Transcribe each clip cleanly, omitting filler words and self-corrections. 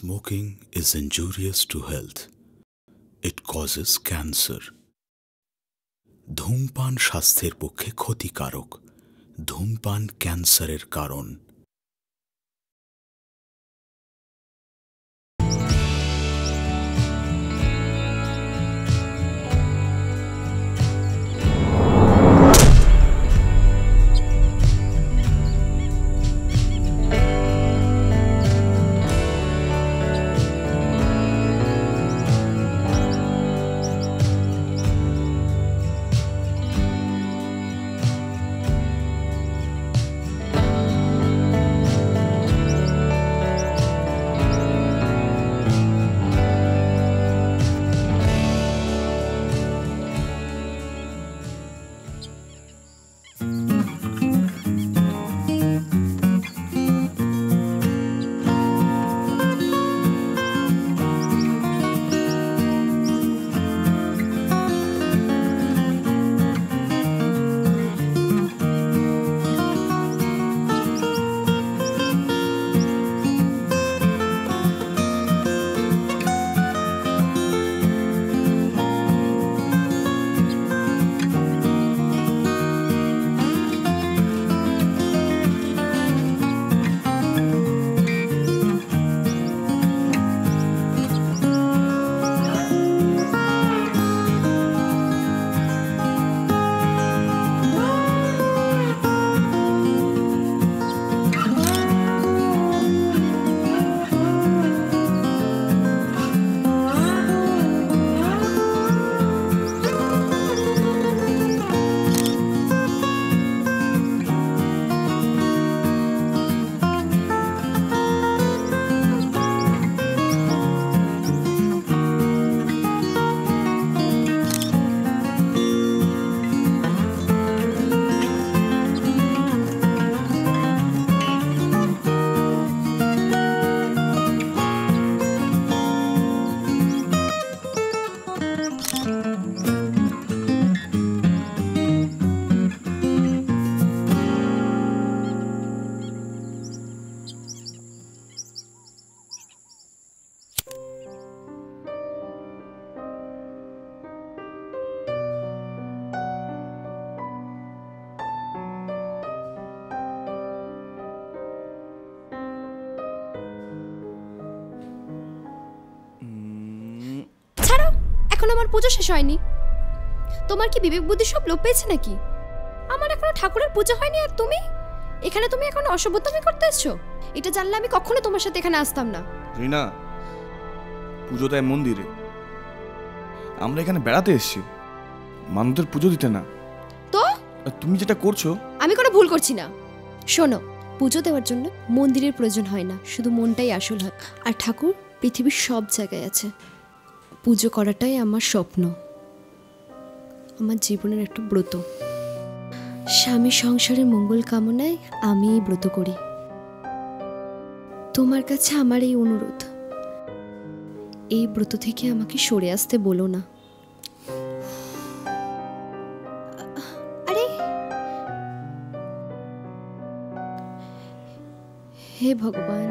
Smoking is injurious to health. It causes cancer. ধূমপান স্বাস্থ্যের পক্ষে ক্ষতিকারক। ধূমপান ক্যান্সারের কারণ। আমার পুজো শেষ হয়নি। তোমার কি বিবেক বুদ্ধি সব লোপ পেয়েছে নাকি? আমার এখনো ঠাকুরের পুজো হয়নি আর তুমি এখন অসভ্যতামি করতে এসছো? এটা জানলে আমি কখনো তোমার সাথে এখানে আসতাম না। রিনা, পুজো তাই মন্দিরে, আমরা এখানে বেড়াতে এসেছি, মানুষদের পুজো দিতে না। তো তুমি যেটা করছো, আমি কোনো ভুল করছি না। শোনো, পুজো দেওয়ার জন্য মন্দিরের প্রয়োজন হয় না, শুধু মনটাই আসল হয়। আর ঠাকুর পৃথিবীর সব জায়গায় আছে। পুজো করাটাই আমার স্বপ্ন, আমার জীবনের একটা ব্রত। স্বামী সংসারের মঙ্গল কামনায় আমি এই ব্রত করি। তোমার কাছে আমার এই অনুরোধ, এই ব্রত থেকে আমাকে সরে আসতে বলো না। আরে হে ভগবান,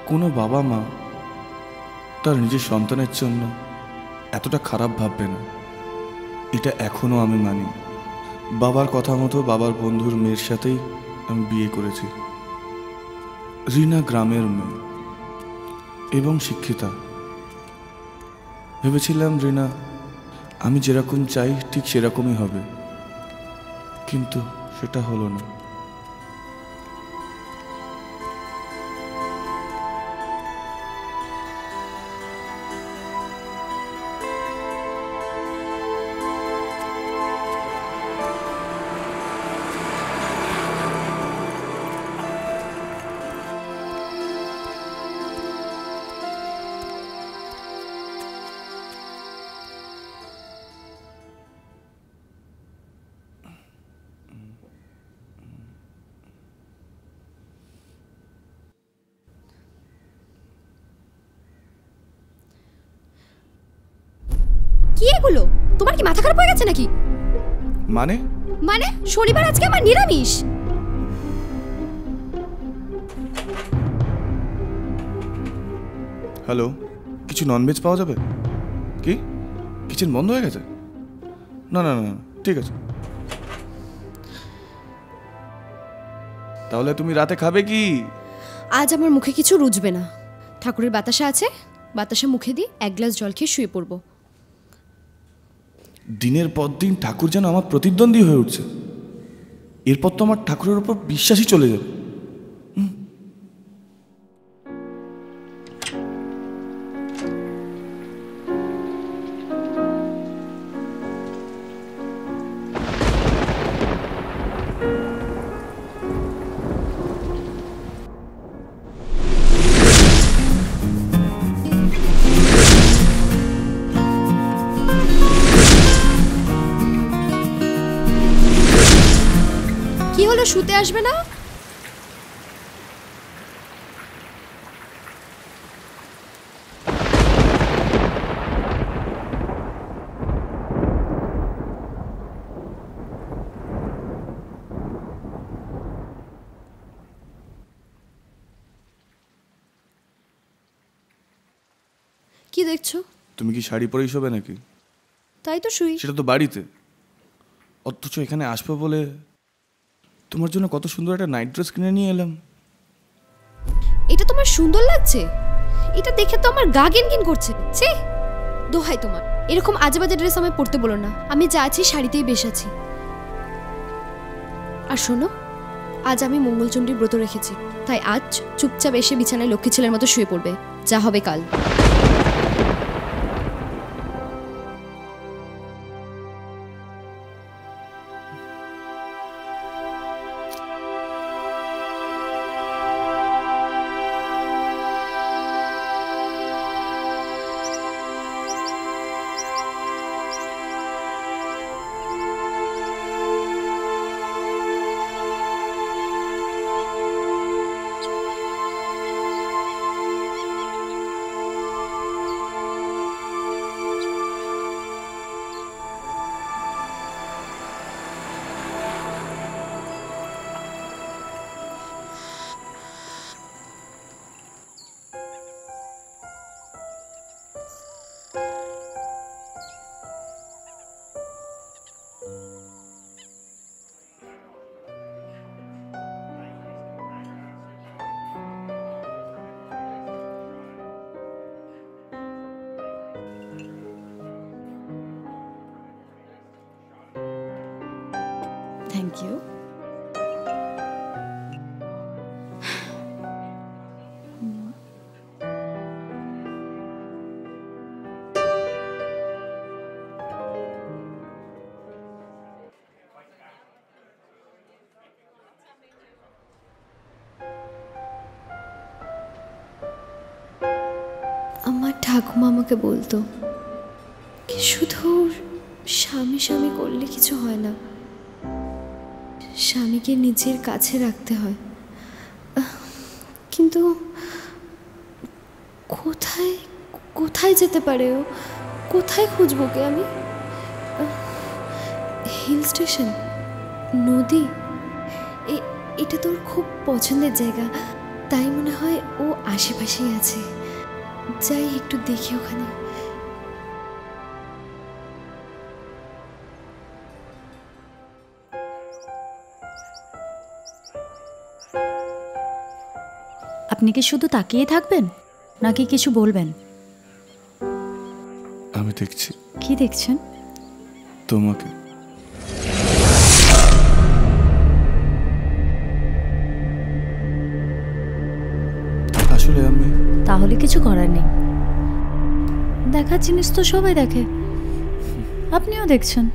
কোনো বাবা মা তার নিজের সন্তানের জন্য এতটা খারাপ ভাববে না, এটা এখনো আমি মানি। বাবার কথা মতো বাবার বন্ধুর মেয়ের সাথেই আমি বিয়ে করেছি। রিনা গ্রামের মেয়ে এবং শিক্ষিতা। ভেবেছিলাম রিনা আমি যেরকম চাই ঠিক সেরকমই হবে, কিন্তু সেটা হলো না। কি এগুলো? তোমার কি মাথা খারাপ হয়ে গেছে নাকি? মানে মানে শনিবার আজকে আমার নিরামিষ। হ্যালো, কিছু ননভেজ পাওয়া যাবে কি? কিচেন বন্ধ হয়ে গেছে? না না না, ঠিক আছে। তাহলে তুমি রাতে খাবে কি? আজ আমার মুখে কিছু রুজবে না। ঠাকুরের বাতাসা আছে, বাতাসা মুখে দিয়ে এক গ্লাস জল খেয়ে শুয়ে পড়বো। দিনের পর দিন ঠাকুর যেন আমার প্রতিদ্বন্দ্বী হয়ে উঠছে। এরপর তো আমার ঠাকুরের উপর বিশ্বাসই চলে যাবে। কি হলো, শুতে আসবে না? কি দেখছো? তুমি কি শাড়ি পরেই শোবে নাকি? তাই তো শুই। সেটা তো বাড়িতে, অথচ এখানে আসবো বলে তোমার জন্য কত সুন্দর একটা নাইট ড্রেস কিনে নিয়ে এলাম। এটা তোমার সুন্দর লাগছে? এটা দেখে তো আমার গা গিনগিন করছে। ছি, দোহাই তোমার, এরকম আজেবাজে ড্রেস আমায় পরতে বলো না। আমি যা আছি শাড়িতেই বেশ আছি। আর শোনো, আজ আমি মঙ্গলচণ্ডীর ব্রত রেখেছি, তাই আজ চুপচাপ এসে বিছানায় লক্ষ্মী ছেলের মতো শুয়ে পড়বে। যা হবে কাল। Thank you. আমার ঠাকুমা আমাকে বলতো কি শুধু স্বামী স্বামী করলে কিছু হয় না, স্বামীকে নিজের কাছে রাখতে হয়। কিন্তু কোথায় কোথায় যেতে পারে ও? কোথায় খুঁজবো কে আমি? হিল স্টেশন, নদী, এটা তোর খুব পছন্দের জায়গা, তাই মনে হয় ও আশেপাশেই আছে। যাই একটু দেখি ওখানে। আপনি কি শুধু তাকিয়ে থাকবেন নাকি কিছু বলবেন? আমি দেখছি। কি দেখছেন? তোমাকে। আসলে আমি তাহলে কিছু করার নেই, দেখার জিনিস তো সবাই দেখে, আপনিও দেখছেন।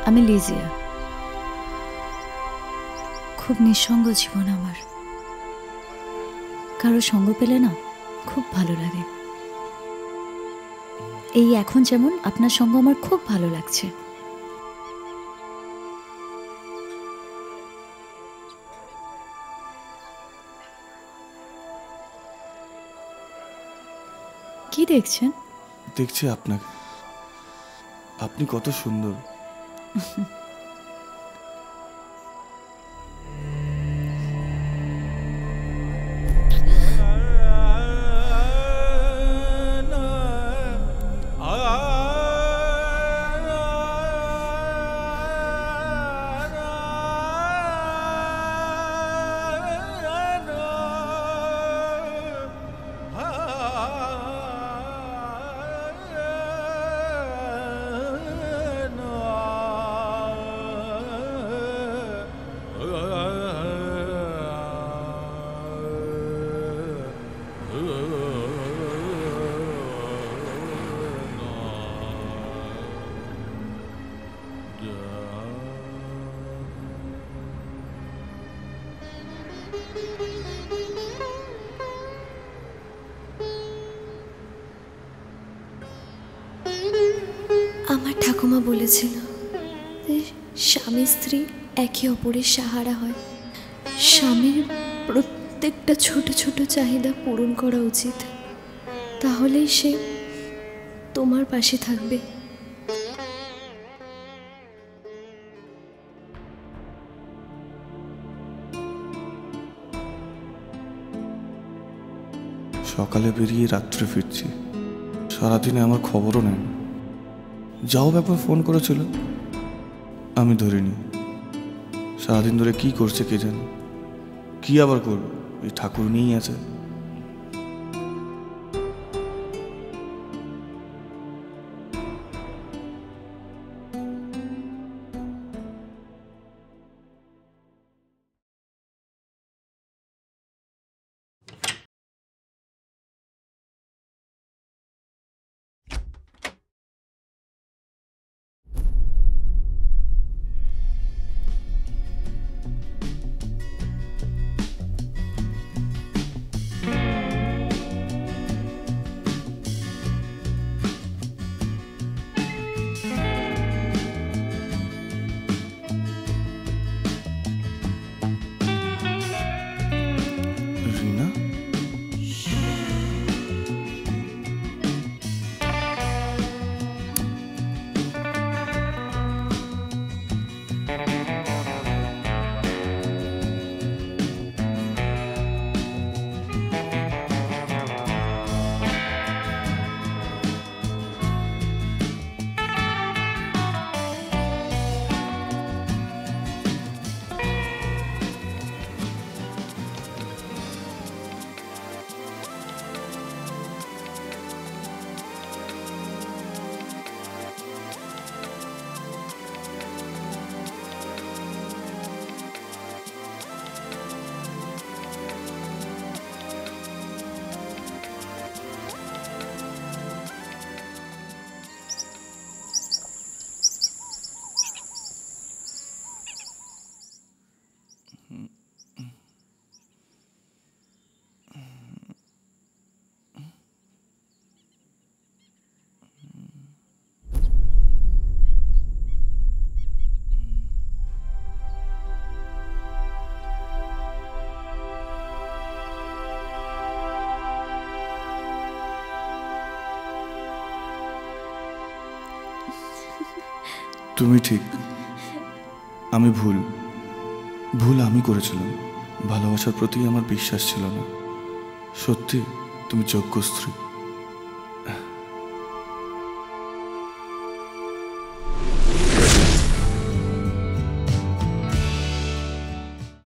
আমি লিজিয়া। খুব নিঃসঙ্গ জীবন আমার, কারো সঙ্গ পেলে না খুব ভালো লাগে। এই এখন যেমন আপনার সঙ্গ আমার খুব ভালো লাগছে। কি দেখছেন? দেখছি আপনাকে। আপনি কত সুন্দর। আমার ঠাকুমা বলেছিল যে স্বামী স্ত্রী একে অপরের সাহারা হয়। স্বামীর প্রত্যেকটা ছোট ছোট চাহিদা পূরণ করা উচিত, তাহলেই সে তোমার পাশে থাকবে। সকালে বেরিয়ে রাত্রে ফিরছি, সারাদিনে আমার খবরও নেন। যাও ব্যাপার ফোন করেছিল, আমি ধরিনি। সারাদিন ধরে কি করছে কে জানে, কি আবার করবে, এই ঠাকুর নিয়েই আছে। রিনা, তুমি ঠিক, আমি ভুল আমি করেছিলাম। ভালোবাসার প্রতি আমার বিশ্বাস ছিল না। সত্যি তুমি যোগ্য স্ত্রী।